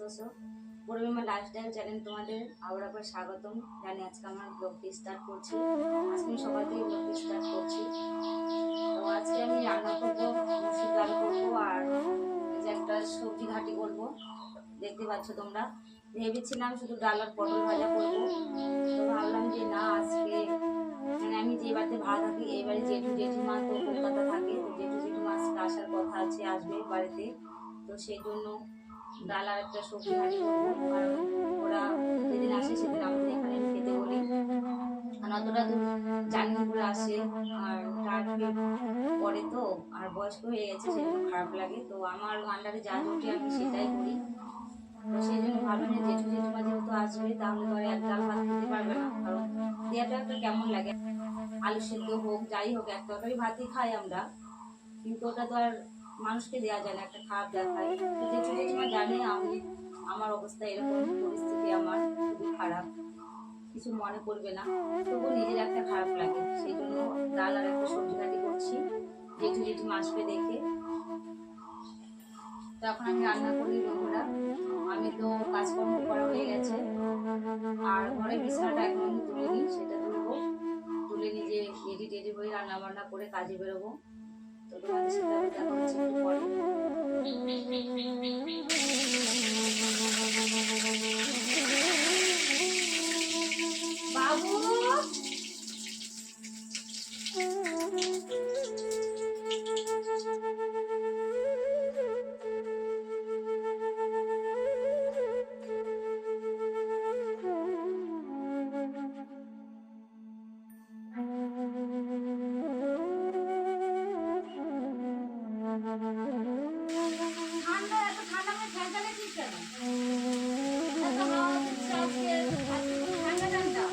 বসো। পূর্ণিমা lifestyle channel তোমাদের আবার একবার স্বাগতম জানি। আজকে আমার ব্লগটি স্টার্ট করছি। আজকে আমি সকাল থেকে ব্লগটি স্টার্ট করছি। তো আজকে আমি রান্না করবো, মুসুর ডাল করবো আর এই যে একটা সবজি ঘাটি করবো। দেখতে পাচ্ছ তোমরা। ভেবেছিলাম শুধু ডাল আর পটল ভাজা করবো, তো ভাবলাম যে না, আজকে মানে আমি যে বাড়িতে ভাড়া থাকি এই বাড়ি জেঠু জেঠিমা তো কলকাতা থাকে, তো জেঠু জেঠিমা আজকে আসার কথা আছে, আসবে বাড়িতে। তো সেই জন্য ডাল আর একটা সবজি ভাজি করবো, কারণ ওরা যেদিন আসে সেদিন আমাদের এখানে খেতে বলি। আর অতটা দূর জার্নি করে আসে আর টায়ার্ড পরে তো, আর বয়স্ক হয়ে গেছে সেজন্য খারাপ লাগে। তো আমার আন্ডারে যা জোটে আমি সেটাই করি। তো সেই জন্য ভাবলাম যে জেঠু জেঠিমা যেহেতু আসবে তাহলে তো আর এক ডাল ভাত খেতে পারবে না, কারণ দেওয়াটা একটা কেমন লাগে। আলু সেদ্ধ হোক যাই হোক এক তরকারি ভাতই খাই আমরা, কিন্তু ওটা তো আর মানুষকে দেওয়া যায় না, একটা খারাপ দেখায়। তো জেঠু জেঠিমা জানে আমি আমার অবস্থা এরকম, পরিস্থিতি আমার খুবই খারাপ, কিছু মনে করবে না, তবু নিজের একটা খারাপ লাগে। সেই জন্য ডাল আর একটা সবজি ভাজি করছি, জেঠু জেঠিমা আসবে দেখে। তো এখন আমি রান্না করি বন্ধুরা। আমি তো কাজকর্ম করা হয়ে গেছে, আর ঘরে বিছানাটা এখন আমি তুলে নিই, সেটা তুলবো, তুলে নিজে রেডি টেডি হয়ে রান্না বান্না করে কাজে বেরোবো। তো তোমাদের সাথে আবার দেখা হচ্ছে একটু পরে। বাবু ঠান্ডা, এত ঠান্ডা করে ফ্যান চালাচ্ছিস কেন? এত হাওয়া দিচ্ছে আজকে, আজকে খুব ঠান্ডা ঠান্ডা।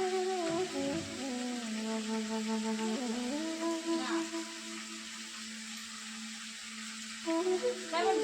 না কেমন